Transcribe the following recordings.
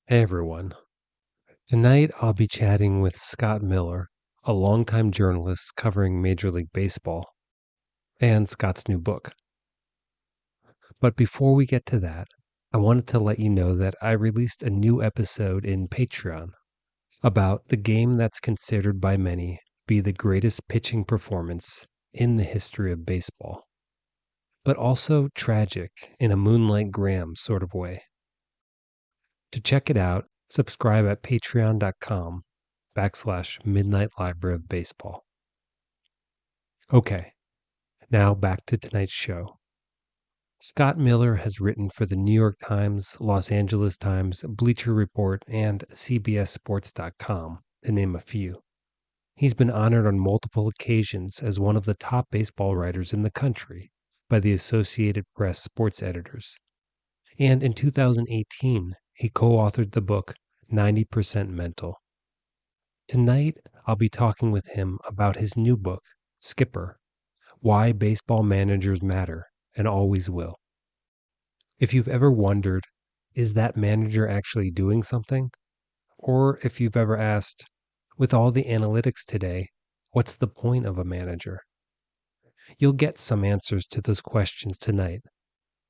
Hey everyone. Tonight I'll be chatting with Scott Miller, a longtime journalist covering Major League Baseball, and Scott's new book. But before we get to that, I wanted to let you know that I released a new episode in Patreon about the game that's considered by many to be the greatest pitching performance in the history of baseball, but also tragic in a Moonlight Graham sort of way. To check it out, subscribe at patreon.com/Midnight Library of Baseball. Okay, now back to tonight's show. Scott Miller has written for the New York Times, Los Angeles Times, Bleacher Report, and CBSSports.com, to name a few. He's been honored on multiple occasions as one of the top baseball writers in the country by the Associated Press sports editors. And in 2018, he co-authored the book 90% Mental. Tonight, I'll be talking with him about his new book, Skipper: Why Baseball Managers Matter and Always Will. If you've ever wondered, is that manager actually doing something? Or if you've ever asked, with all the analytics today, what's the point of a manager? You'll get some answers to those questions tonight,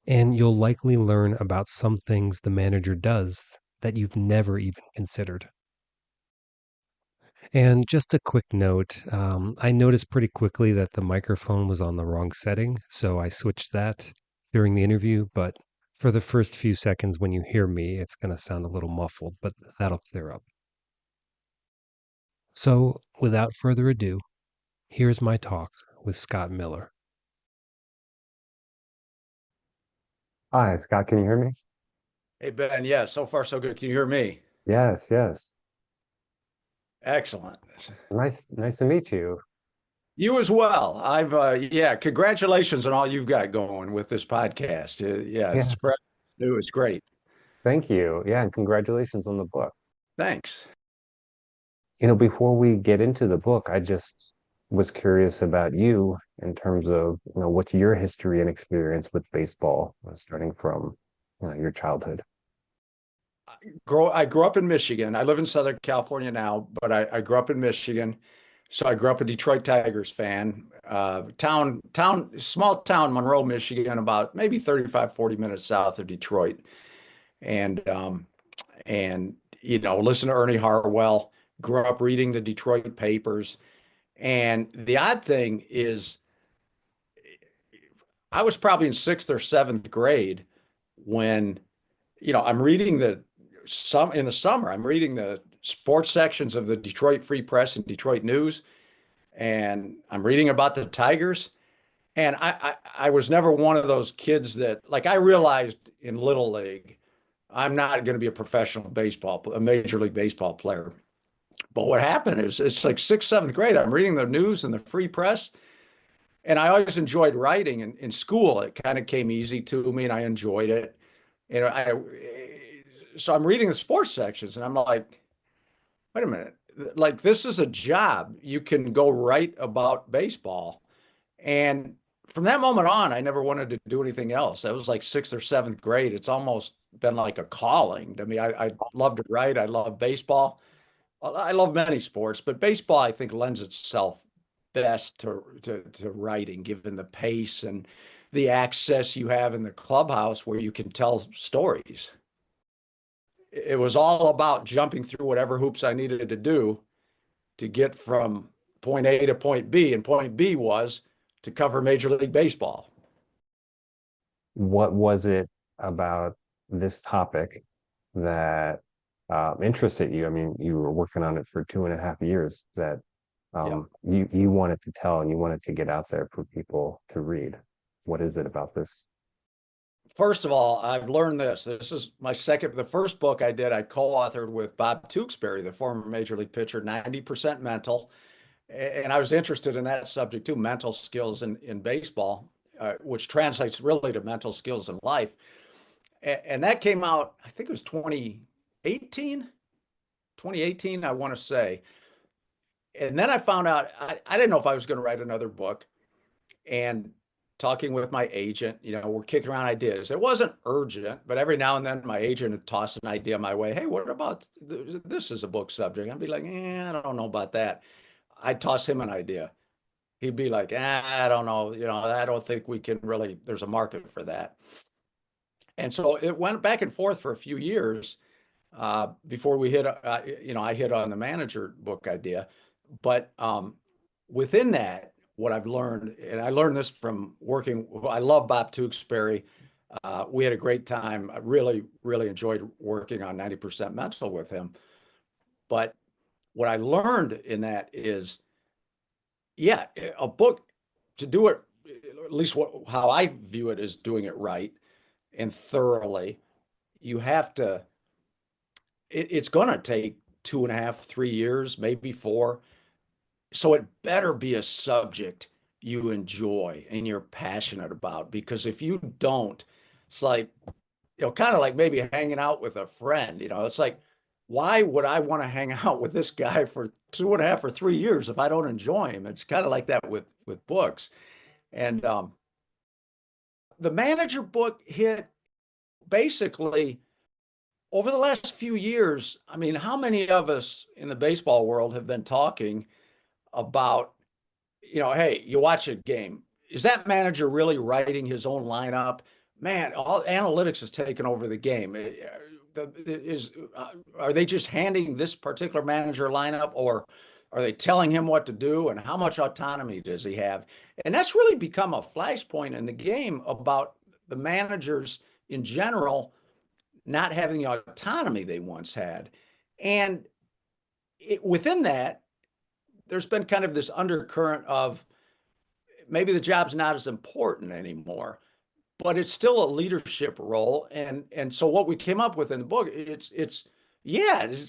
and you'll likely learn about some things the manager does that you've never even considered. And just a quick note, I noticed pretty quickly that the microphone was on the wrong setting, so I switched that during the interview. But for the first few seconds when you hear me, it's going to sound a little muffled, but that'll clear up. So without further ado, here's my talk with Scott Miller. Hi, Scott, can you hear me? Hey, Ben. Yeah, so far so good. Can you hear me? Yes, yes. Excellent. Nice to meet you. You as well. Yeah, congratulations on all you've got going with this podcast. Yeah, it's Yeah, fresh, new, it's great. thank you. Yeah, and congratulations on the book. Thanks. Before we get into the book, I just was curious about you in terms of, what's your history and experience with baseball, starting from, your childhood. I grew up in Michigan. I live in Southern California now, but I grew up in Michigan. So I grew up a Detroit Tigers fan. Small town, Monroe, Michigan, about maybe 35, 40 minutes south of Detroit. And listen to Ernie Harwell, grew up reading the Detroit papers. And the odd thing is, I was probably in sixth or seventh grade when, I'm reading in the summer, I'm reading the sports sections of the Detroit Free Press and Detroit News, and I'm reading about the Tigers. And I was never one of those kids that, like, I realized in Little League, I'm not going to be a Major League Baseball player. But what happened is it's like sixth, seventh grade. I'm reading the news and the free press, and I always enjoyed writing. In school, it kind of came easy to me, and I enjoyed it. And so I'm reading the sports sections, and I'm like, wait a minute, like this is a job. You can go write about baseball. And from that moment on, I never wanted to do anything else. That was like sixth or seventh grade. It's almost been like a calling to me. I love to write. I love baseball. I love many sports, but baseball, I think, lends itself best to writing, given the pace and the access you have in the clubhouse where you can tell stories. It was all about jumping through whatever hoops I needed to do to get from point A to point B, and point B was to cover Major League Baseball. What was it about this topic that interested you? I mean, you were working on it for 2.5 years that Yeah. you wanted to tell and you wanted to get out there for people to read. What is it about this? First of all, I've learned this. This is the first book I did, I co-authored with Bob Tewksbury, the former Major League pitcher, 90% Mental. And I was interested in that subject too, mental skills in baseball, which translates really to mental skills in life. And that came out, I think it was 2018, I want to say. And then I found out I didn't know if I was going to write another book. And talking with my agent. We're kicking around ideas. It wasn't urgent, but every now and then my agent would toss an idea my way. Hey, what about this as a book subject? I'd be like, I don't know about that. I'd toss him an idea. He'd be like, I don't know. I don't think we can really, there's a market for that. And so it went back and forth for a few years before we hit, I hit on the manager book idea. But within that, what I've learned, and I learned this from working, I love Bob Tewksbury. We had a great time. I really, really enjoyed working on 90% Mental with him. But what I learned in that is, yeah, a book to do it, at least how I view it is doing it right and thoroughly, you have to, it's going to take 2.5, 3 years, maybe 4. So it better be a subject you enjoy and you're passionate about, because if you don't, it's like, kind of like maybe hanging out with a friend, it's like, why would I want to hang out with this guy for 2.5 or 3 years if I don't enjoy him? It's kind of like that with books. And the manager book hit basically over the last few years. I mean, how many of us in the baseball world have been talking about, hey, you watch a game. Is that manager really writing his own lineup? Man, all analytics has taken over the game. Are they just handing this particular manager lineup, or are they telling him what to do, and how much autonomy does he have? And that's really become a flashpoint in the game about the managers in general not having the autonomy they once had. And within that, there's been kind of this undercurrent of maybe the job's not as important anymore, but it's still a leadership role. And so what we came up with in the book, it's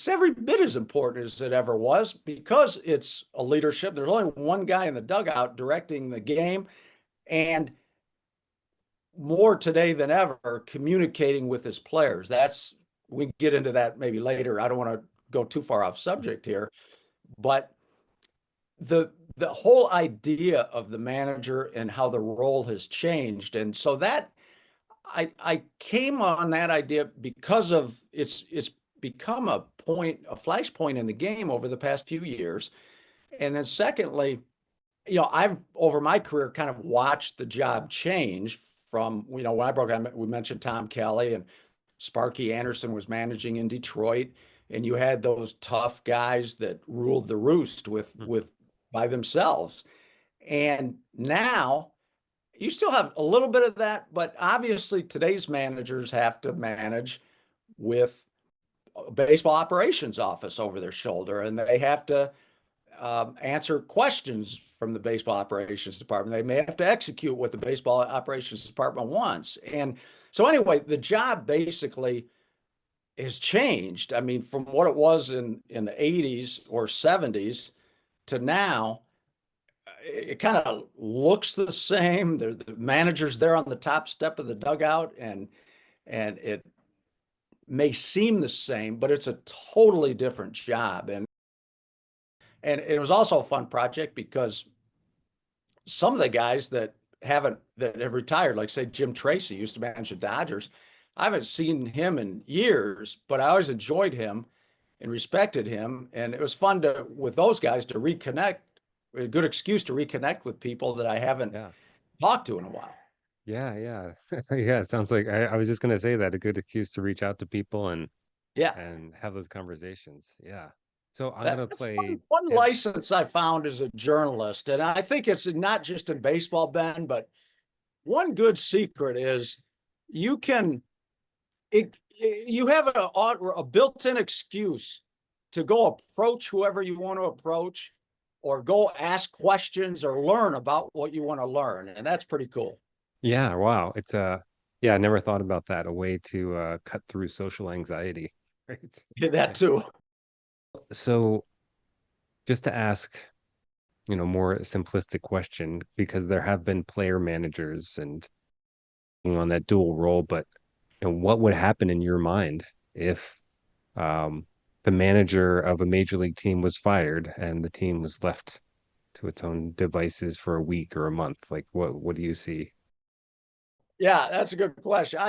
every bit as important as it ever was, because it's a leadership. There's only one guy in the dugout directing the game, and more today than ever, communicating with his players. We can get into that maybe later. I don't want to go too far off subject here, but the whole idea of the manager and how the role has changed. And so that I came on that idea because of it's become a flashpoint in the game over the past few years. And then secondly, I've over my career kind of watched the job change from, when I broke out, we mentioned Tom Kelly, and Sparky Anderson was managing in Detroit, and you had those tough guys that ruled the roost with by themselves. And now you still have a little bit of that, but obviously today's managers have to manage with a baseball operations office over their shoulder, and they have to answer questions from the baseball operations department. They may have to execute what the baseball operations department wants. And so anyway, the job basically has changed. I mean, from what it was in the 80s or 70s to now, it kind of looks the same. The manager's there on the top step of the dugout, and it may seem the same, but it's a totally different job. And it was also a fun project because some of the guys that have retired, like say Jim Tracy used to manage the Dodgers. I haven't seen him in years, but I always enjoyed him and respected him. And it was fun with those guys to reconnect, a good excuse to reconnect with people that I haven't Yeah. talked to in a while. Yeah, yeah. Yeah, it sounds like I was just gonna say that, a good excuse to reach out to people Yeah. and have those conversations. Yeah. So I'm gonna That's play one license I found as a journalist. And I think it's not just in baseball, Ben, but one good secret is you can you have a built-in excuse to go approach whoever you want to approach, or go ask questions or learn about what you want to learn. And that's pretty cool. Yeah, wow. It's yeah, I never thought about that. A way to cut through social anxiety. Right. Did that too. So just to ask, more simplistic question, because there have been player managers and on that dual role, but what would happen in your mind if um the manager of a major league team was fired and the team was left to its own devices for a week or a month? Like what do you see? Yeah, that's a good question.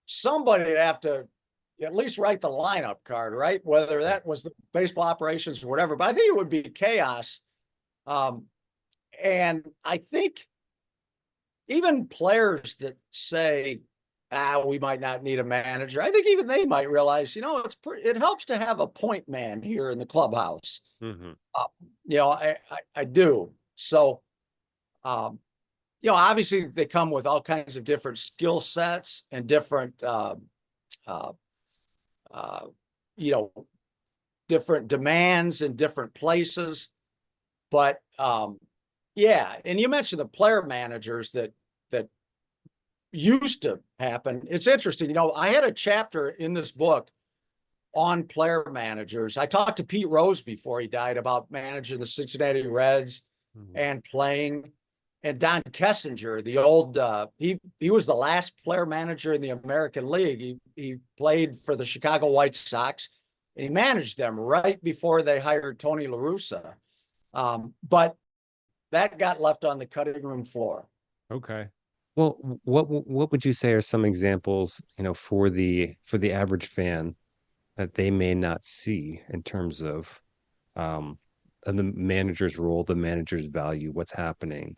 Somebody would have to at least write the lineup card, right? Whether that was the baseball operations or whatever, but I think it would be chaos. Um, and I think even players that say, we might not need a manager, I think even they might realize, it helps to have a point man here in the clubhouse. Mm-hmm. Uh, I do. So, um, obviously they come with all kinds of different skill sets and different, uh, uh, you know, different demands in different places. But yeah, and you mentioned the player managers that used to happen. It's interesting. I had a chapter in this book on player managers. I talked to Pete Rose before he died about managing the Cincinnati Reds Mm-hmm. and playing. And Don Kessinger, the old he was the last player manager in the American League. He played for the Chicago White Sox and he managed them right before they hired Tony La Russa. But that got left on the cutting room floor. Okay. Well, what would you say are some examples, for the average fan that they may not see in terms um of the manager's role, the manager's value, what's happening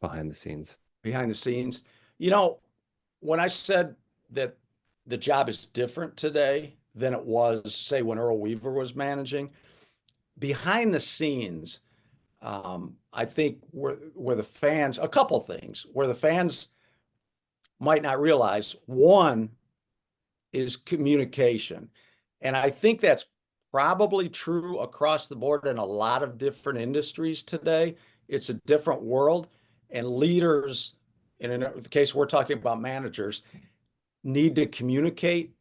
behind the scenes? Behind the scenes. You know, when I said that the job is different today than it was, say, when Earl Weaver was managing, behind the scenes, I think where the fans, a couple things, where the fans might not realize. One is communication. And I think that's probably true across the board in a lot of different industries today. It's a different world, and leaders, and in the case we're talking about managers, need to communicate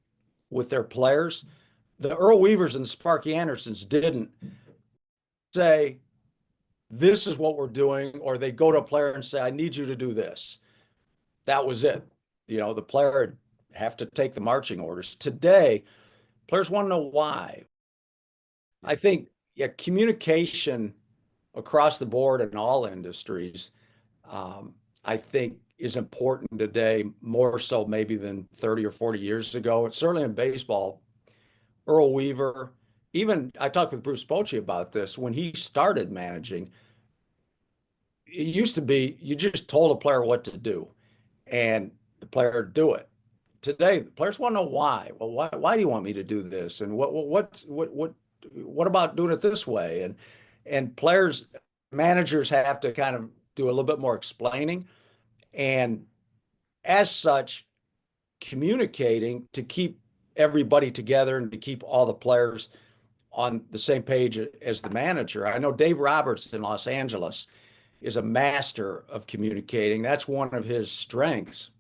with their players. The Earl Weavers and the Sparky Andersons didn't say, this is what we're doing, or they go to a player and say, I need you to do this. That was it. The player would have to take the marching orders. Today, players want to know why. I think, yeah, communication across the board in all industries, um, I think is important today, more so maybe than 30 or 40 years ago. It's certainly in baseball. Earl Weaver, even I talked with Bruce Bochy about this when he started managing. It used to be you just told a player what to do and the player would do it. Today, the players want to know why. Well, why do you want me to do this? And what about doing it this way? And players, managers have to kind of do a little bit more explaining. And as such, communicating to keep everybody together and to keep all the players on the same page as the manager. I know Dave Roberts in Los Angeles is a master of communicating. That's one of his strengths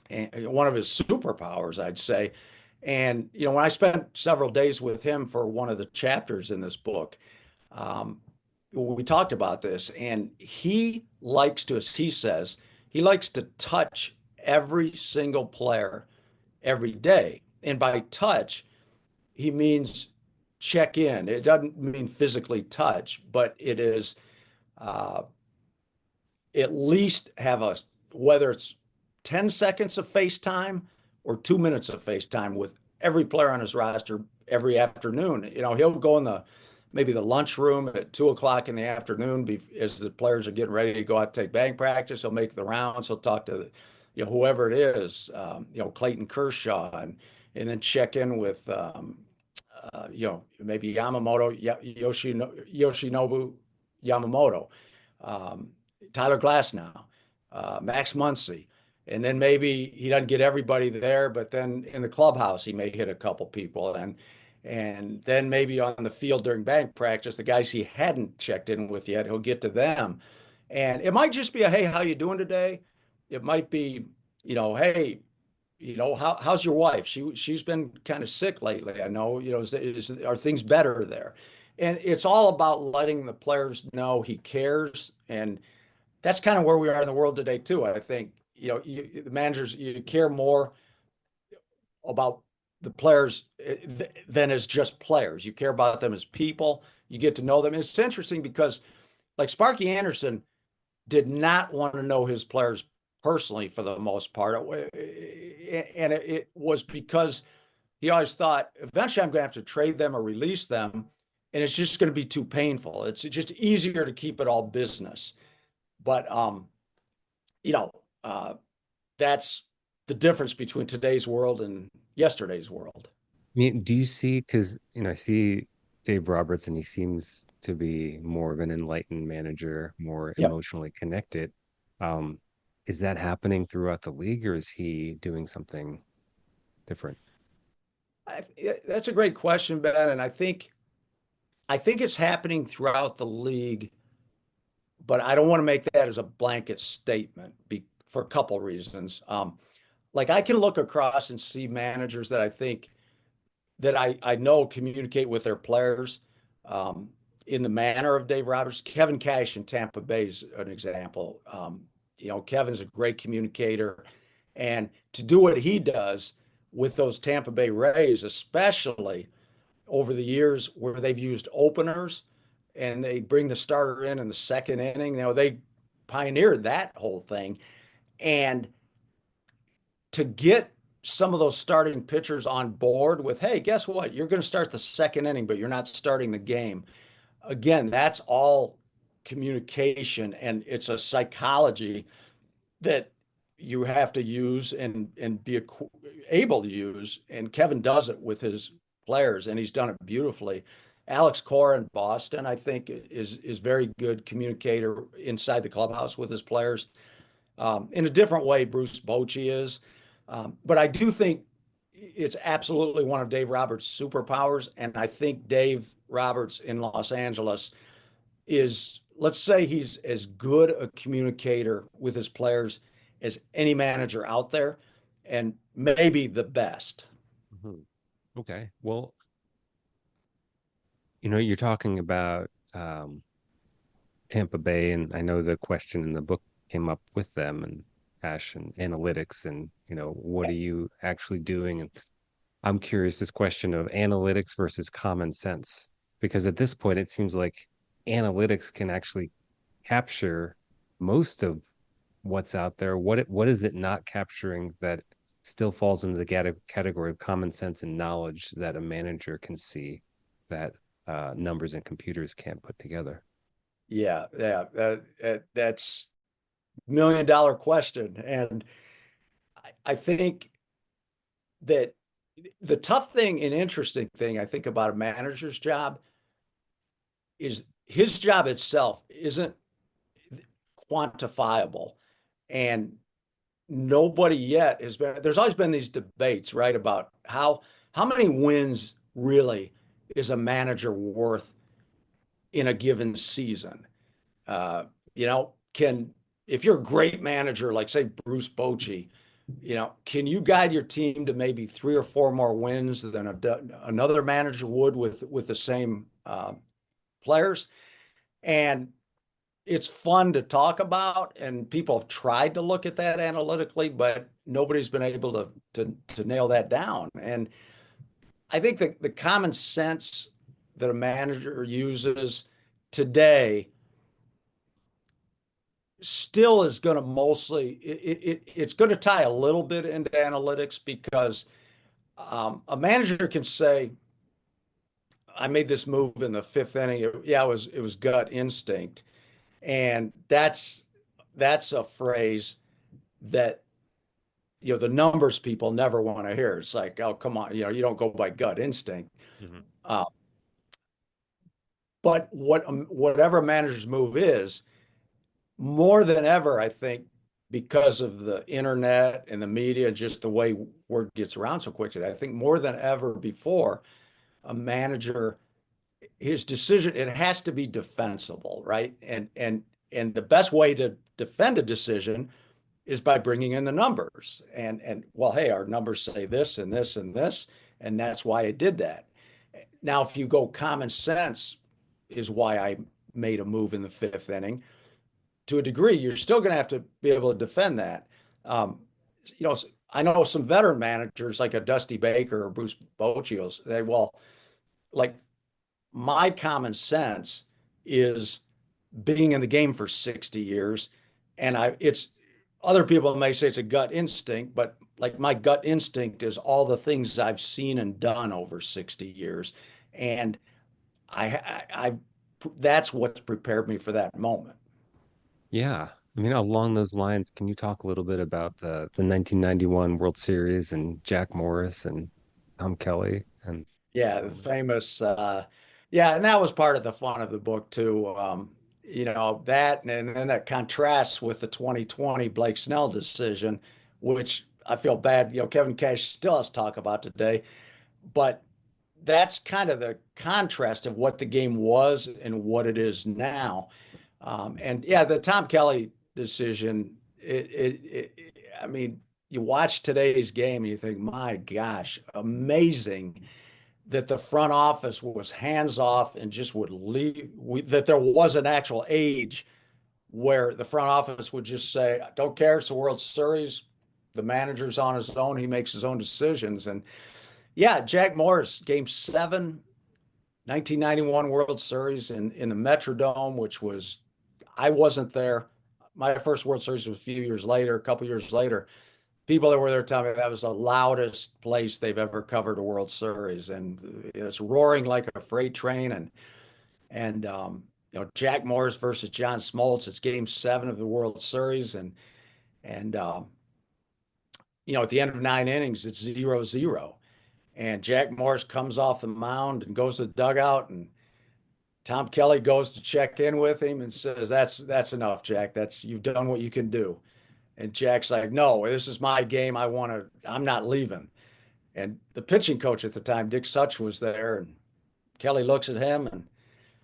and one of his superpowers, I'd say. And when I spent several days with him for one of the chapters in this book, um, we talked about this, and he likes to, as he says, he likes to touch every single player every day. And by touch, he means check in. It doesn't mean physically touch, but it is uh, at least have whether it's 10 seconds of FaceTime or 2 minutes of FaceTime with every player on his roster every afternoon. He'll go in maybe the lunchroom at 2 o'clock in the afternoon as the players are getting ready to go out to take batting practice. He'll make the rounds. He'll talk to whoever it is, Clayton Kershaw, and then check in with maybe Yoshinobu Yamamoto, um, Tyler Glasnow, Max Muncy. And then maybe he doesn't get everybody there, but then in the clubhouse, he may hit a couple people. And then maybe on the field during batting practice, the guys he hadn't checked in with yet, he'll get to them. And it might just be hey, how you doing today? It might be, hey, how's your wife? She's been kind of sick lately. I know, are things better there? And it's all about letting the players know he cares. And that's kind of where we are in the world today too. I think, the managers, you care more about the players than as just players. You care about them as people. You get to know them. It's interesting because like Sparky Anderson did not want to know his players personally for the most part. And it was because he always thought eventually I'm going to have to trade them or release them, and it's just going to be too painful. It's just easier to keep it all business. But you know, uh, that's the difference between today's world and yesterday's world. I mean, do you see, because, I see Dave Roberts and he seems to be more of an enlightened manager, more Yep. emotionally connected. Um, is that happening throughout the league or is he doing something different? That's a great question, Ben, and I think it's happening throughout the league, but I don't want to make that as a blanket statement for a couple reasons. Like I can look across and see managers that I think that I know communicate with their players in the manner of Dave Roberts. Kevin Cash in Tampa Bay is an example. Kevin's a great communicator, and to do what he does with those Tampa Bay Rays, especially over the years where they've used openers and they bring the starter in the second inning. They pioneered that whole thing. And to get some of those starting pitchers on board with, hey, guess what? You're going to start the second inning, but you're not starting the game. Again, that's all communication and it's a psychology that you have to use and be able to use. And Kevin does it with his players, and he's done it beautifully. Alex Cora in Boston, I think, is very good communicator inside the clubhouse with his players. In a different way, Bruce Bochy is. But I do think it's absolutely one of Dave Roberts' superpowers. And I think Dave Roberts in Los Angeles is, let's say, he's as good a communicator with his players as any manager out there, and maybe the best. Mhm. Okay. Well, you're talking about Tampa Bay, and I know the question in the book came up with them and Ash and analytics, and what are you actually doing? And I'm curious this question of analytics versus common sense, because at this point it seems like analytics can actually capture most of what's out there. What is it not capturing that still falls into the category of common sense and knowledge that a manager can see that numbers and computers can't put together? Yeah, yeah, that's $1 million question, and I think that the tough thing and interesting thing I think about a manager's job is his job itself isn't quantifiable, and nobody yet has been. There's always been these debates, right, about how many wins really is a manager worth in a given season. Uh, can if you're a great manager, like say Bruce Bochy, can you guide your team to maybe 3 or 4 more wins than another manager would with the same players? And it's fun to talk about, and people have tried to look at that analytically, but nobody's been able to nail that down. And I think that the common sense that a manager uses today still is going to mostly it's going to tie a little bit into analytics because a manager can say, "I made this move in the fifth inning. Yeah, it was gut instinct," and that's a phrase that the numbers people never want to hear. It's like, oh, come on, you don't go by gut instinct. Mhm. Uh, but whatever a manager's move is, more than ever, I think, because of the internet and the media, just the way word gets around so quickly, I think more than ever before, a manager, his decision, it has to be defensible, right? And the best way to defend a decision is by bringing in the numbers. And well, hey, our numbers say this and this and this, and that's why I did that. Now, if you go common sense, is why I made a move in the fifth inning. To a degree, you're still going to have to be able to defend that. Um, you know, I know some veteran managers like a Dusty Baker or Bruce Bochy. Like my common sense is being in the game for 60 years, and it's other people may say it's a gut instinct, but like my gut instinct is all the things I've seen and done over 60 years. And I that's what's prepared me for that moment. Yeah. I mean, along those lines, can you talk a little bit about the 1991 World Series and Jack Morris and Tom Kelly and Yeah, the famous, yeah, and that was part of the fun of the book too. That and then that contrasts with the 2020 Blake Snell decision, which I feel bad, Kevin Cash still has to talk about today, but that's kind of the contrast of what the game was and what it is now. And yeah, the Tom Kelly decision, I mean, you watch today's game and you think, my gosh, amazing that the front office was hands off and just would leave, that there was an actual age where the front office would just say, I don't care, it's the World Series. The manager's on his own, he makes his own decisions. And yeah, Jack Morris, game seven, 1991 World Series in the Metrodome, which was, I wasn't there. My first World Series was a few years later, a couple years later. People that were there tell me that was the loudest place they've ever covered a World Series, and it's roaring like a freight train. And Jack Morris versus John Smoltz. It's Game 7 of the World Series, and at the end of 9 innings, it's 0-0, and Jack Morris comes off the mound and goes to the dugout, and Tom Kelly goes to check in with him and says, "That's enough, Jack. You've done what you can do." And Jack's like, "No, this is my game. I'm not leaving." And the pitching coach at the time, Dick Such, was there, and Kelly looks at him, and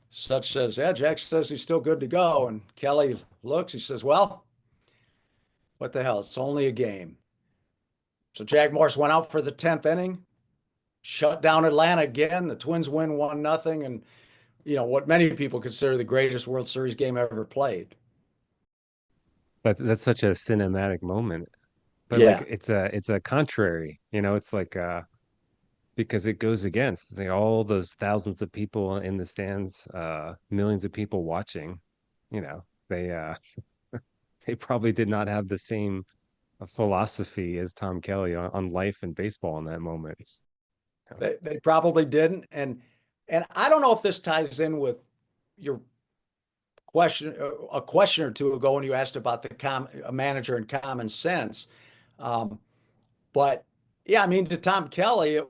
Such says, "Yeah, Jack says he's still good to go." And Kelly looks, he says, "Well, what the hell? It's only a game." So Jack Morris went out for the 10th inning, shut down Atlanta again. The Twins win 1-0, and what many people consider the greatest World Series game ever played. that's such a cinematic moment. But like Yeah. it's a contrary, it's like because it goes against all those thousands of people in the stands, millions of people watching, they they probably did not have the same philosophy as Tom Kelly on life and baseball in that moment. They probably didn't. And I don't know if this ties in with your a question or two ago when you asked about a manager and common sense. Um, but yeah, I mean, to Tom Kelly,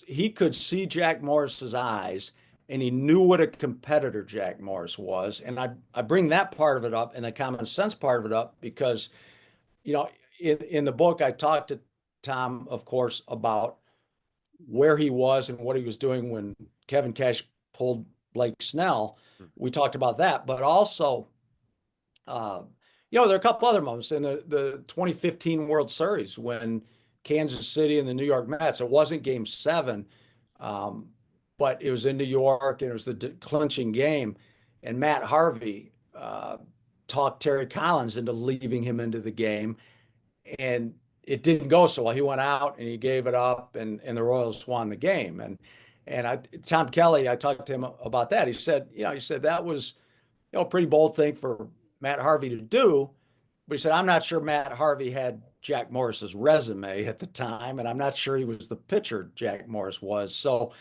he could see Jack Morris's eyes and he knew what a competitor Jack Morris was. And I bring that part of it up and the common sense part of it up because, you know, in the book, I talked to Tom, of course, about where he was and what he was doing when Kevin Cash pulled Blake Snell. We talked about that, but also, uh, there are a couple other moments in the 2015 World Series when Kansas City and the New York Mets. It wasn't Game 7, um, but it was in New York and it was the clinching game. And Matt Harvey talked Terry Collins into leaving him into the game, and it didn't go so well. He went out and he gave it up, and the Royals won the game. Tom Kelly, I talked to him about that. He said that was a pretty bold thing for Matt Harvey to do, but he said I'm not sure Matt Harvey had Jack Morris's resume at the time, and I'm not sure he was the pitcher Jack Morris was. So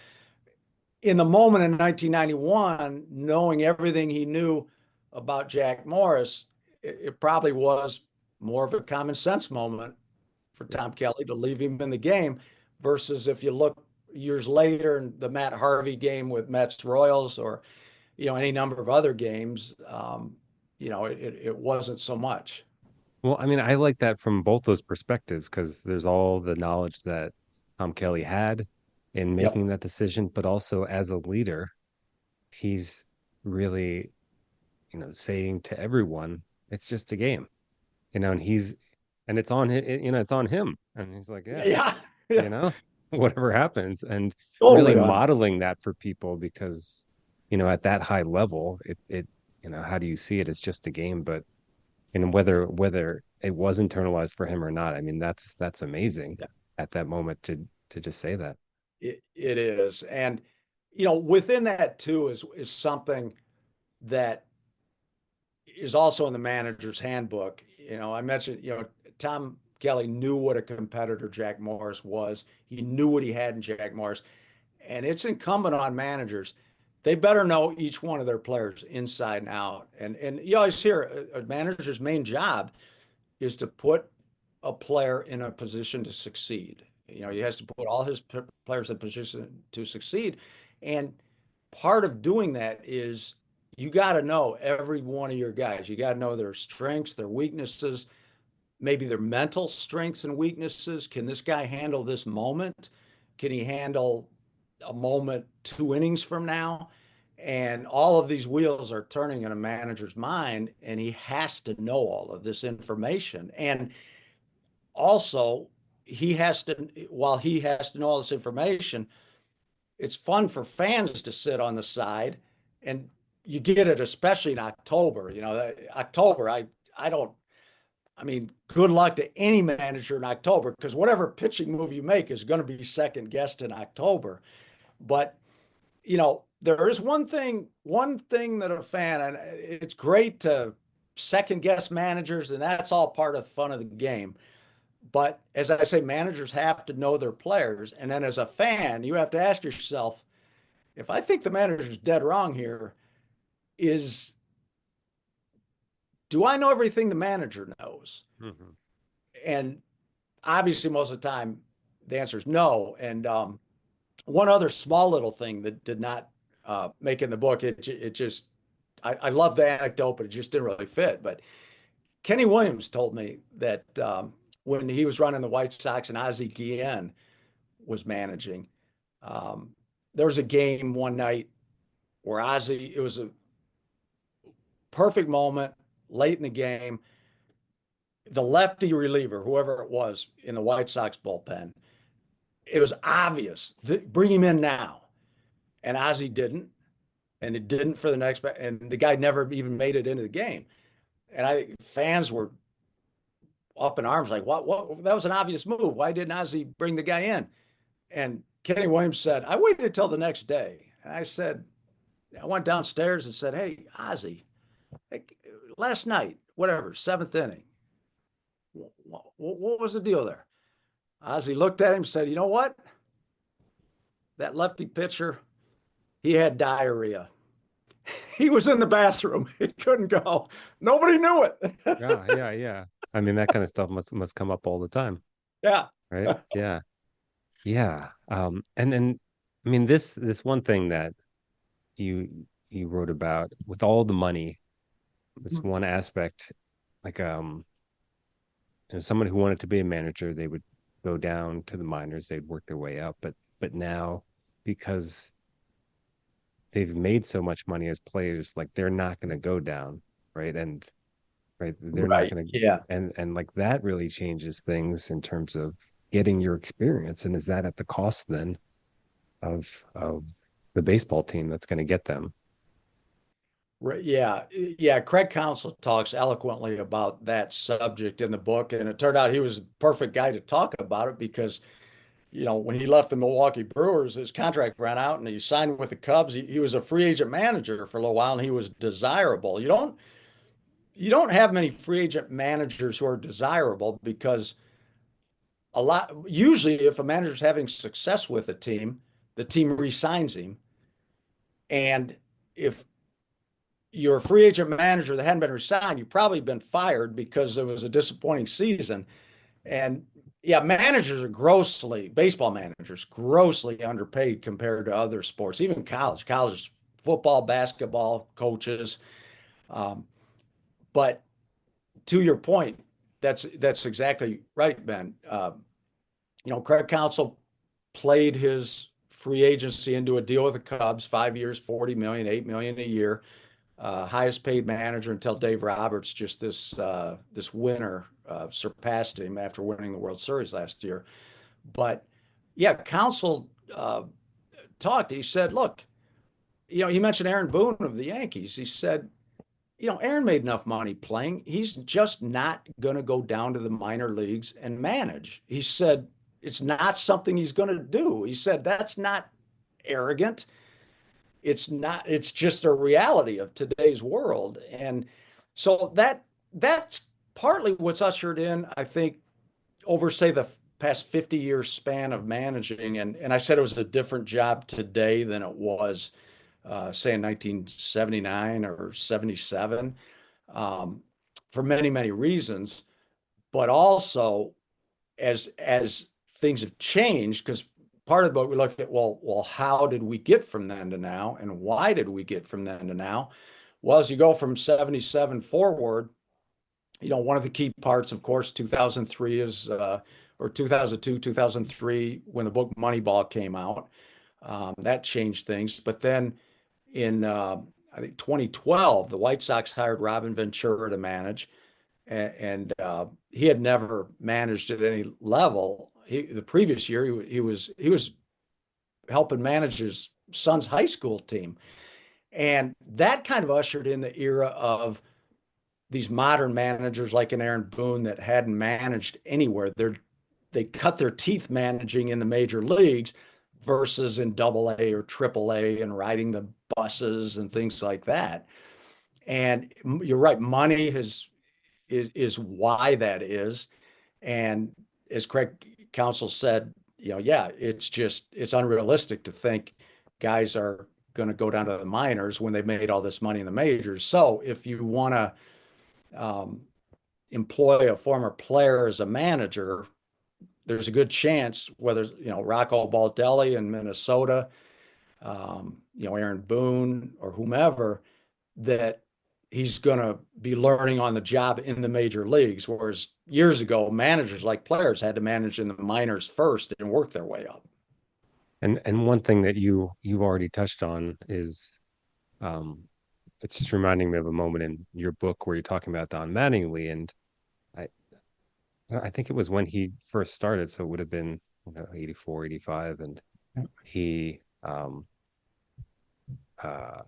in the moment in 1991, knowing everything he knew about Jack Morris, it probably was more of a common sense moment for Yeah. Tom Kelly to leave him in the game versus if you look years later in the Matt Harvey game with Mets Royals or any number of other games, it wasn't so much. Well, I mean, I like that from both those perspectives because there's all the knowledge that Tom Kelly had in Yep. making that decision, but also as a leader, he's really, saying to everyone, it's just a game, and and it's on him, it's on him. And he's like, yeah, Yeah. you Yeah. know, whatever happens, and really Totally on. modeling that for people because, at that high level, how do you see it? It's just a game, but whether it was internalized for him or not, I mean, that's amazing Yeah, at that moment to just say that. it is. And, within that too is something that is also in the manager's handbook. I mentioned, Tom Kelly knew what a competitor Jack Morris was. He knew what he had in Jack Morris. And it's incumbent on managers. They better know each one of their players inside and out. And you always hear a manager's main job is to put a player in a position to succeed. He has to put all his players in position to succeed. And part of doing that is you got to know every one of your guys. You got to know their strengths, their weaknesses, maybe their mental strengths and weaknesses. Can this guy handle this moment? Can he handle a moment 2 innings from now? And all of these wheels are turning in a manager's mind, and he has to know all of this information. And also, while he has to know all this information, it's fun for fans to sit on the side, and you get it especially in October. October, I don't I mean, good luck to any manager in October because whatever pitching move you make is going to be second guessed in October. But, there is one thing that a fan, and it's great to second guess managers, and that's all part of the fun of the game. But as I say, managers have to know their players. And then as a fan, you have to ask yourself, if I think the manager's dead wrong here, is do I know everything the manager knows? Mm-hmm. And obviously, most of the time, the answer is no. And one other small little thing that did not make in the book, it just, I love the anecdote, but it just didn't really fit. But Kenny Williams told me that when he was running the White Sox and Ozzie Guillen was managing, there was a game one night where it was a perfect moment late in the game. The lefty reliever, whoever it was in the White Sox bullpen, it was obvious, bring him in now. And Ozzie didn't, and it didn't for the next, and the guy never even made it into the game. And fans were up in arms like, what? That was an obvious move. Why didn't Ozzie bring the guy in? And Kenny Williams said, I waited until the next day. And I went downstairs and said, hey, Ozzie, last night, whatever, seventh inning, what was the deal there? Ozzie looked at him and said, you know what? That lefty pitcher, he had diarrhea. He was in the bathroom. He couldn't go. Nobody knew it. Yeah. I mean, that kind of stuff must come up all the time, Yeah. right? Yeah. Yeah. And then I mean this one thing that you wrote about with all the money, this one aspect, like someone who wanted to be a manager, they would go down to the minors, they'd work their way up, but now because they've made so much money as players, like they're not going to go down, right? And right, they're not Right. going to, Yeah. and like that really changes things in terms of getting your experience. And is that at the cost then of the baseball team that's going to get them? Right. Yeah. Yeah. Craig Counsell talks eloquently about that subject in the book. And it turned out he was the perfect guy to talk about it because, when he left the Milwaukee Brewers, his contract ran out and he signed with the Cubs. He was a free agent manager for a little while and he was desirable. You don't have many free agent managers who are desirable because usually if a manager's having success with a team, the team re-signs him. And if you're a free agent manager that hadn't been resigned, you've probably been fired because it was a disappointing season. And yeah, baseball managers, grossly underpaid compared to other sports, even college football, basketball coaches. But to your point, that's exactly right, Ben. Craig Counsell played his free agency into a deal with the Cubs, 5 years, 40 million, 8 million a year. Highest paid manager until Dave Roberts just this winter surpassed him after winning the World Series last year. But yeah, Counsell talked. He said, "Look, he mentioned Aaron Boone of the Yankees. He said, Aaron made enough money playing. He's just not going to go down to the minor leagues and manage." He said, "It's not something he's going to do." He said, "That's not arrogant. It's just a reality of today's world." And so that's partly what's ushered in, I think, over say the past 50-year span of managing, and I said it was a different job today than it was, say in 1979 or 77, um, for many, many reasons, but also as things have changed, because part of what we look at, well, how did we get from then to now, and why did we get from then to now? Well, as you go from 77 forward, one of the key parts, of course, 2003 is, or 2002, 2003, when the book Moneyball came out, that changed things. But then in, I think 2012, the White Sox hired Robin Ventura to manage, and he had never managed at any level. The previous year, he was helping manage his son's high school team, and that kind of ushered in the era of these modern managers like an Aaron Boone that hadn't managed anywhere. They cut their teeth managing in the major leagues versus in double A or triple A and riding the buses and things like that. And you're right, money is why that is. And as Craig Counsell said, yeah, it's unrealistic to think guys are going to go down to the minors when they've made all this money in the majors. So if you want to um, employ a former player as a manager, there's a good chance, whether Rocco Baldelli in Minnesota, Aaron Boone or whomever, that he's going to be learning on the job in the major leagues. Whereas years ago, managers like players had to manage in the minors first and work their way up. And one thing that you've already touched on is um, it's just reminding me of a moment in your book where you're talking about Don Mattingly, and I I think it was when he first started, so it would have been 84, 85, and he uh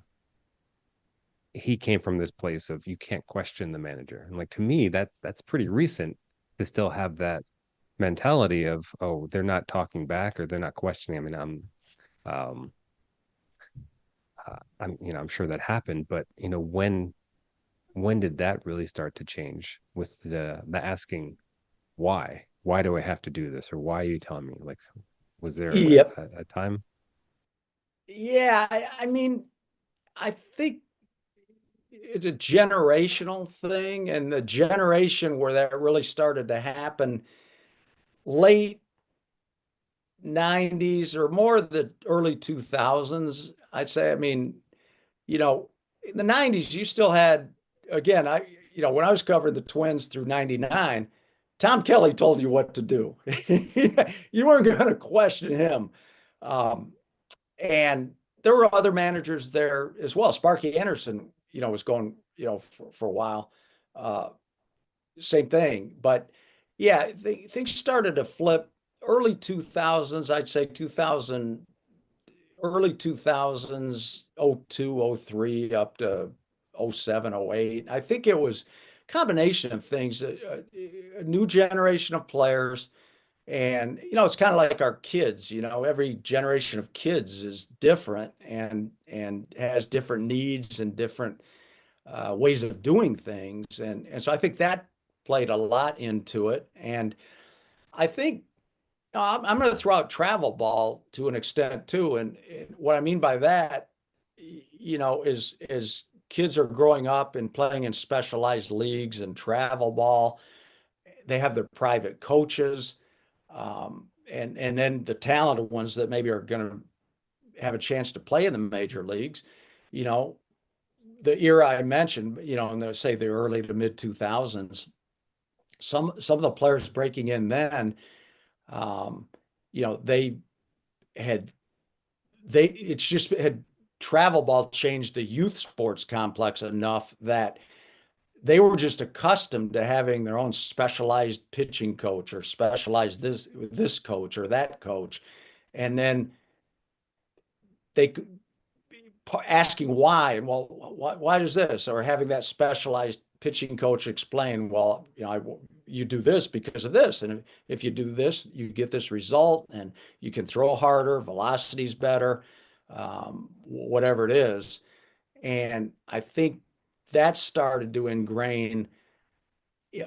he came from this place of you can't question the manager. And like to me, that's pretty recent to still have that mentality of, oh, they're not talking back or they're not questioning. I mean, um I'm sure that happened, but when did that really start to change with the asking why? Why do I have to do this? Or why are you telling me? Like, was there Yep. a time? Yeah, I mean, I think it's a generational thing, and the generation where that really started to happen, late 90s or more the early 2000s, I'd say. I mean, in the 90s, you still had, again, when I was covering the Twins through 99, Tom Kelly told you what to do. You weren't going to question him. Um, and there were other managers there as well. Sparky Anderson, was going, for a while. Uh, Same thing. But yeah, things started to flip early 2000s, I'd say 2000, early 2000s, 02, 03 up to 07, 08. I think it was a combination of things, a new generation of players. And, it's kind of like our kids, every generation of kids is different and has different needs and different ways of doing things. And so I think that played a lot into it. And I think I'm going to throw out travel ball to an extent too. And what I mean by that, is kids are growing up and playing in specialized leagues and travel ball. They have their private coaches, and then the talented ones that maybe are going to have a chance to play in the major leagues. You know, the era I mentioned, in say the early to mid 2000s, some of the players breaking in then, um, they had it's just had travel ball changed the youth sports complex enough that they were just accustomed to having their own specialized pitching coach or specialized this coach or that coach, and then they asking why, and well, why does this, or having that specialized pitching coach explain, well, you do this because of this, and if you do this, you get this result, and you can throw harder, velocity's better, whatever it is. And I think that started to ingrain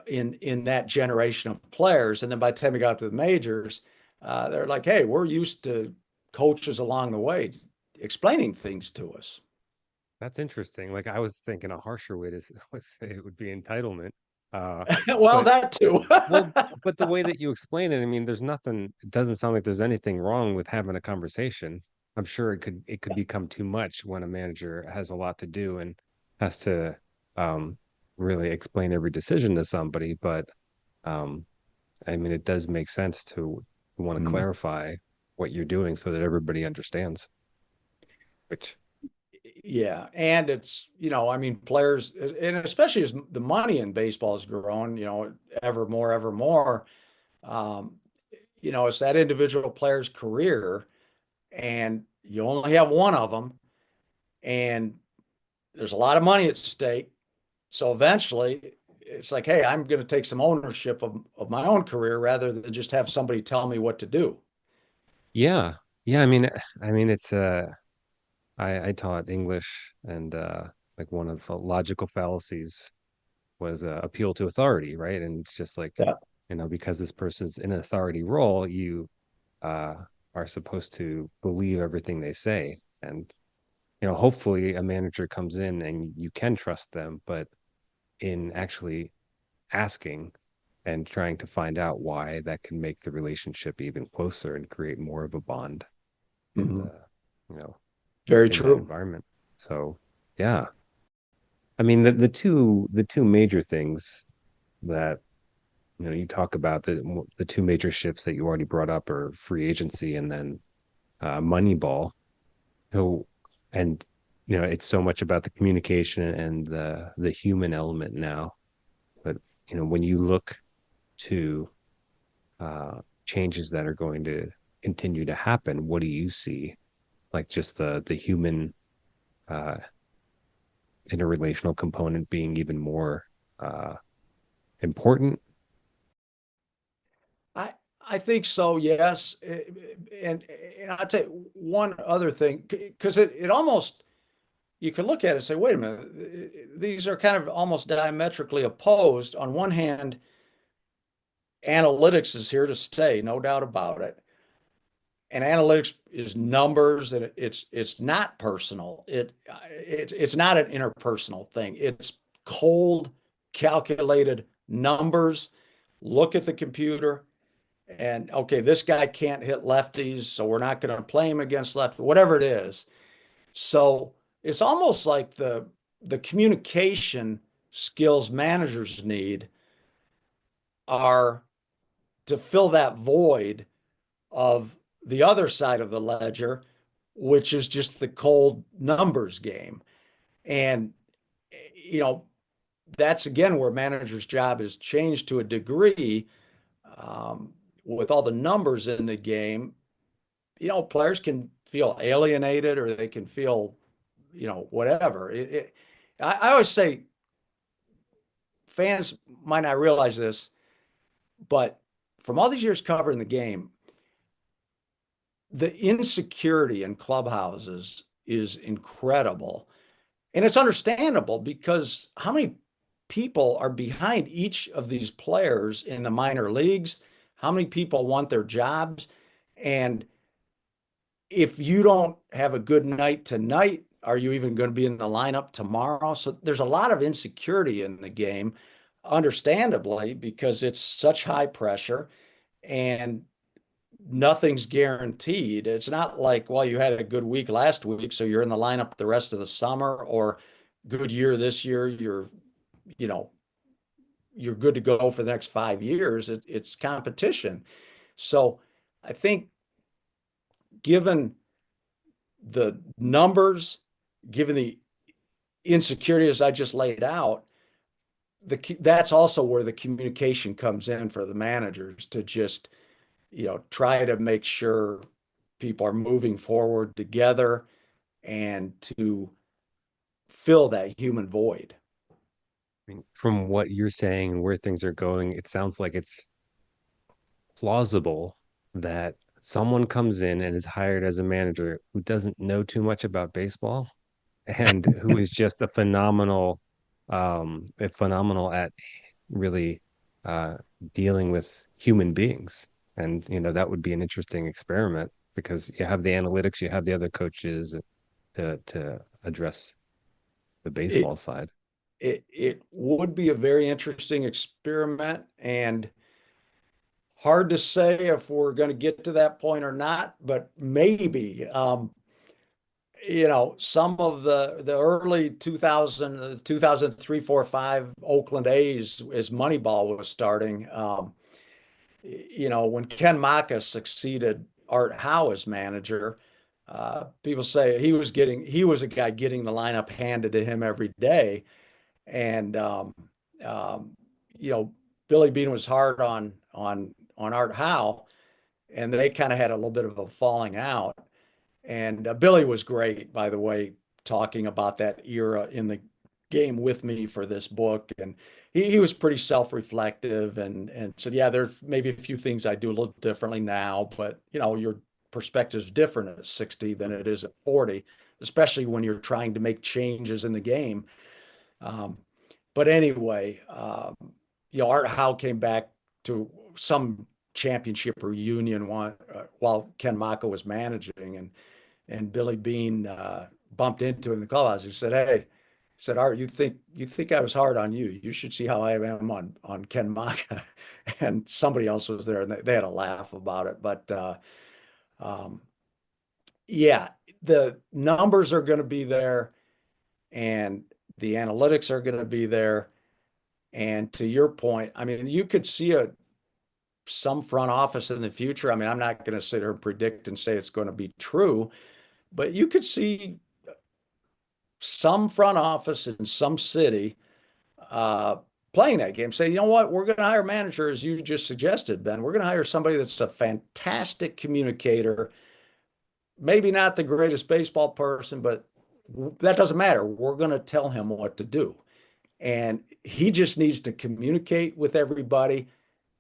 in that generation of players. And then by the time we got to the majors, they're like, hey, we're used to coaches along the way explaining things to us. That's interesting. Like I was thinking a harsher way to would say it would be entitlement. Uh, Well, but that too. well, but the way that you explain it, I mean, there's nothing, it doesn't sound like there's anything wrong with having a conversation. I'm sure it could become too much when a manager has a lot to do and has to um really explain every decision to somebody. But um I mean, it does make sense to want to Mhm. clarify what you're doing so that everybody understands, which Yeah, and it's, I mean, players, and especially as the money in baseball has grown, ever more, um, it's that individual player's career, and you only have one of them, and there's a lot of money at stake. So eventually, it's like, hey, I'm going to take some ownership of my own career rather than just have somebody tell me what to do. yeah. Yeah, I mean it's I taught English and like one of the logical fallacies was appeal to authority, right? And it's just like, Yeah. because this person's in an authority role, you uh are supposed to believe everything they say. And hopefully a manager comes in and you can trust them, but in actually asking and trying to find out why, that can make the relationship even closer and create more of a bond in Mhm. the, you know, Very in that true. environment. So, yeah. I mean, the two major things that you talk about, the two major shifts that you already brought up are free agency and then Moneyball. So, and it's so much about the communication and the human element now. But when you look to changes that are going to continue to happen, what do you see? Like just the human uh, interrelational component being even more uh, important. I I think so, yes. And I'll tell you one other thing, because it almost, you can look at it and say, wait a minute, these are kind of almost diametrically opposed. On one hand, analytics is here to stay, no doubt about it. And analytics is numbers, and it's not personal. It's not an interpersonal thing. It's cold, calculated numbers. Look at the computer, and okay, this guy can't hit lefties, so we're not going to play him against lefties, whatever it is. So it's almost like the communication skills managers need are to fill that void of the other side of the ledger, which is just the cold numbers game. And, you know, that's again where manager's job has changed to a degree, with all the numbers in the game. Players can feel alienated or they can feel, whatever. I always say fans might not realize this, but from all these years covering the game, the insecurity in clubhouses is incredible. And it's understandable because how many people are behind each of these players in the minor leagues? How many people want their jobs? And if you don't have a good night tonight, are you even going to be in the lineup tomorrow? So there's a lot of insecurity in the game, understandably, because it's such high pressure and nothing's guaranteed. It's not like, well, you had a good week last week, so you're in the lineup the rest of the summer, or good year this year, you know, you're good to go for the next 5 years. It's competition. So I think given the numbers, given the insecurities I just laid out, that's also where the communication comes in for the managers to just, try to make sure people are moving forward together and to fill that human void. I mean, from what you're saying and where things are going, it sounds like it's plausible that someone comes in and is hired as a manager who doesn't know too much about baseball and who is just a phenomenal at really uh, dealing with human beings. And, that would be an interesting experiment because you have the analytics, you have the other coaches to address the It baseball side. it would be a very interesting experiment, and hard to say if we're going to get to that point or not, but maybe. Some of the early 2000, 2003, 4, 5 Oakland A's as Moneyball was starting, when Ken Maka succeeded Art Howe as manager, people say he was a guy getting the lineup handed to him every day. And um, you know, Billy Beane was hard on Art Howe, and they kind of had a little bit of a falling out. And Billy was great, by the way, talking about that era in the game with me for this book. And he was pretty self-reflective and said, yeah, there's maybe a few things I do a little differently now, but your perspective is different at 60 than it is at 40, especially when you're trying to make changes in the game. Um, but anyway, Art Howe came back to some championship reunion while Ken Maka was managing, and Billy Beane bumped into him in the clubhouse. He said, "Hey," he said, "Art, you think I was hard on you? You should see how I am on Ken Maka." And somebody else was there, and they had a laugh about it. But um, yeah, the numbers are going to be there, and the analytics are going to be there. And to your point, I mean, you could see some front office in the future. I mean, I'm not going to sit here and predict and say it's going to be true, but you could see some front office in some city uh, playing that game. Say, you know what, we're going to hire a manager, as you just suggested, Ben. We're going to hire somebody that's a fantastic communicator, maybe not the greatest baseball person, but that doesn't matter. We're going to tell him what to do. And he just needs to communicate with everybody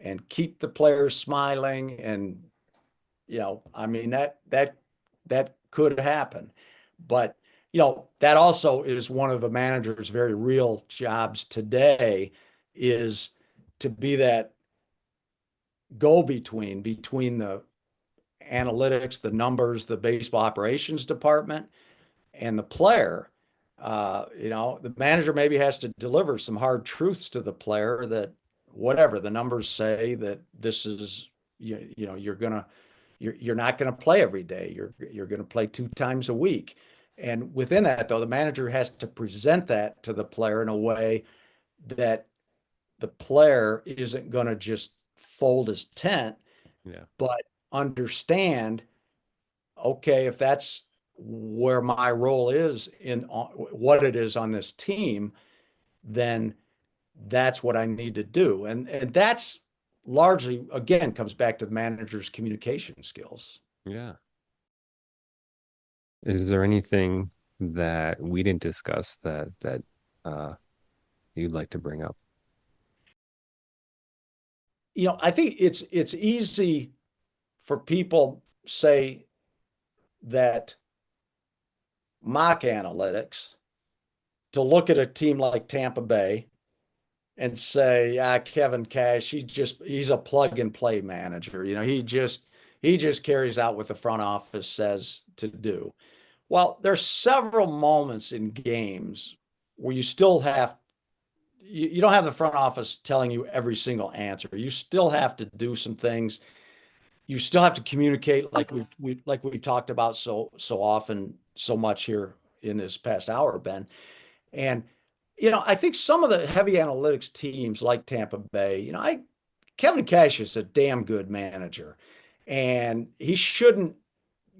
and keep the players smiling. And, I mean, that could happen. But, that also is one of the manager's very real jobs today, is to be that between the analytics, the numbers, the baseball operations department, and the player. The manager maybe has to deliver some hard truths to the player, that whatever the numbers say, that this is, you're not going to play every day. You're going to play 2 times a week. And within that, though, the manager has to present that to the player in a way that the player isn't going to just fold his tent, Yeah. but understand, okay, if that's where my role is in what it is on this team, then that's what I need to do. And that's largely, again, comes back to the manager's communication skills. Yeah. Is there anything that we didn't discuss that uh, you'd like to bring up? I think it's easy for people say that mock analytics to look at a team like Tampa Bay and say, Kevin Cash, he's a plug and play manager. He just carries out what the front office says to do. Well, there's several moments in games where you don't have the front office telling you every single answer. You still have to do some things. You still have to communicate, like we talked about so often, so much here in this past hour, Ben. And I think some of the heavy analytics teams like Tampa Bay, Kevin Cash is a damn good manager, and he shouldn't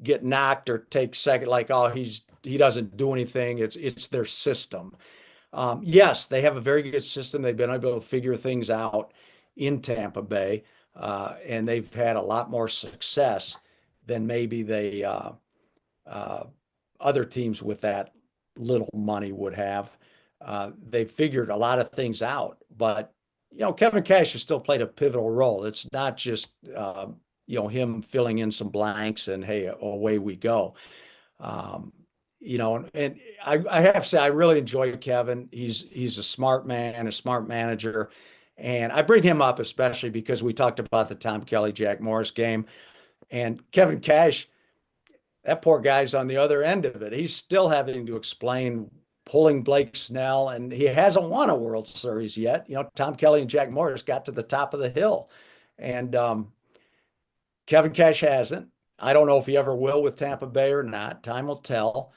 get knocked or take second, like, oh, he doesn't do anything. It's their system. Yes, they have a very good system. They've been able to figure things out in Tampa Bay, and they've had a lot more success than maybe uh, other teams with that little money would have. They figured a lot of things out, but Kevin Cash has still played a pivotal role. It's not just him filling in some blanks and hey, away we go. Um, and I have to say I really enjoy Kevin. He's a smart man, a smart manager, And I bring him up especially because we talked about the Tom Kelly, Jack Morris game. And Kevin Cash, that poor guy's on the other end of it. He's still having to explain pulling Blake Snell, and he hasn't won a World Series yet. Tom Kelly and Jack Morris got to the top of the hill, and Kevin Cash hasn't. I don't know if he ever will with Tampa Bay or not. Time will tell.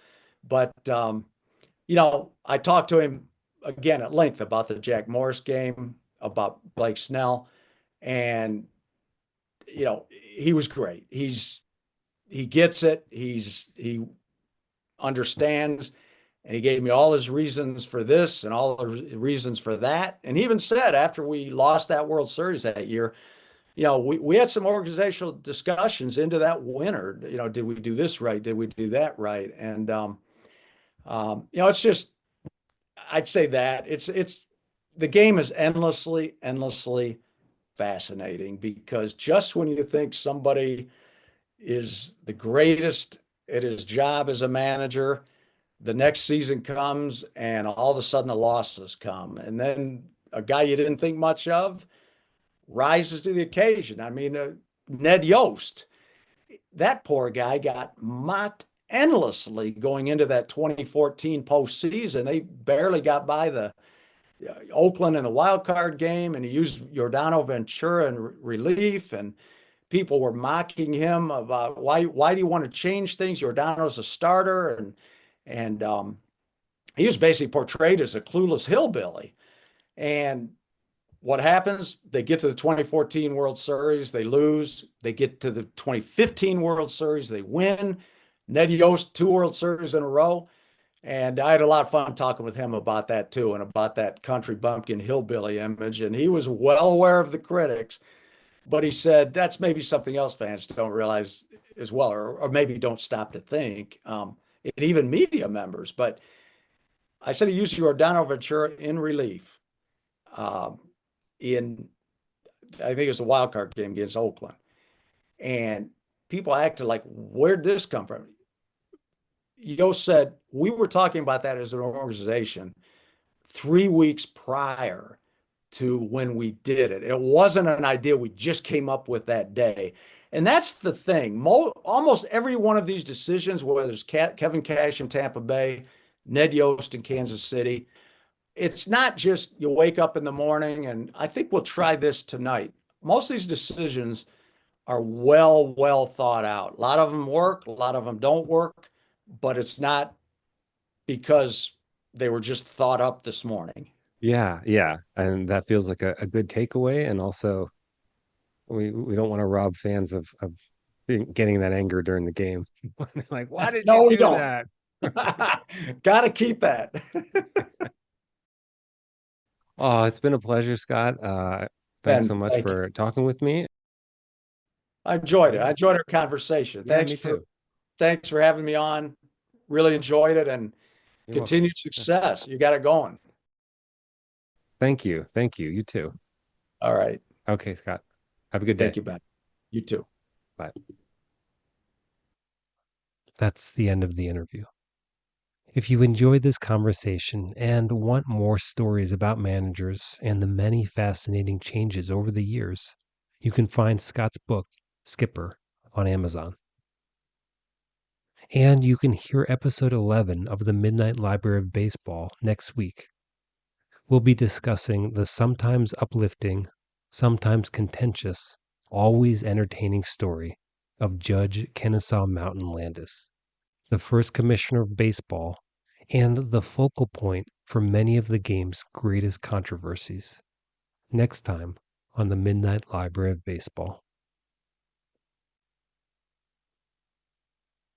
But I talked to him again at length about the Jack Morris game, about Blake Snell, and he was great. He gets it. He understands, and he gave me all his reasons for this and all the reasons for that. And he even said after we lost that World Series that year, we had some organizational discussions into that winter. Did we do this right? Did we do that right? And it's just, I'd say that it's the game is endlessly fascinating, because just when you think somebody is the greatest at his job as a manager, the next season comes and all of a sudden the losses come. And then a guy you didn't think much of rises to the occasion. I mean, Ned Yost, that poor guy got mocked endlessly going into that 2014 postseason. They barely got by the Oakland in the wild card game, and he used Giordano Ventura in relief, and people were mocking him about why do you want to change things? Giordano's a starter, and he was basically portrayed as a clueless hillbilly. And what happens? They get to the 2014 World Series, they lose. They get to the 2015 World Series, they win. Ned Yost, 2 World Series in a row. And I had a lot of fun talking with him about that too, and about that country bumpkin hillbilly image. And he was well aware of the critics, but he said that's maybe something else fans don't realize as well, or maybe don't stop to think, and even media members. But I said he used Giordano Ventura in relief. In I think it was a wild card game against Oakland, and people acted like, "Where'd this come from?" Yost said we were talking about that as an organization 3 weeks prior to when we did it. It wasn't an idea we just came up with that day. And that's the thing. Almost every one of these decisions, whether it's Kevin Cash in Tampa Bay, Ned Yost in Kansas City, it's not just you wake up in the morning and I think we'll try this tonight. Most of these decisions are well thought out. A lot of them work, a lot of them don't work, but it's not because they were just thought up this morning. Yeah, yeah. And that feels like a good takeaway. And also, we don't want to rob fans of getting that anger during the game. Like, why did No, you we do don't. that? Got to keep that. Oh, it's been a pleasure, Scott. Thanks so Ben, much thank you. for talking with me. I enjoyed it. Yeah, I enjoyed our conversation. yeah, me too. Thanks for having me on. Really enjoyed it, and You're welcome. continued success. You got it going. Thank you. Thank you. You too. All right. Okay, Scott. Have a good day. Thank you, Ben. You too. Bye. That's the end of the interview. If you enjoyed this conversation and want more stories about managers and the many fascinating changes over the years, you can find Scott's book, Skipper, on Amazon. And you can hear episode 11 of the Midnight Library of Baseball next week. We'll be discussing the sometimes uplifting, sometimes contentious, always entertaining story of Judge Kennesaw Mountain Landis, the first commissioner of baseball and the focal point for many of the game's greatest controversies. Next time on the Midnight Library of Baseball.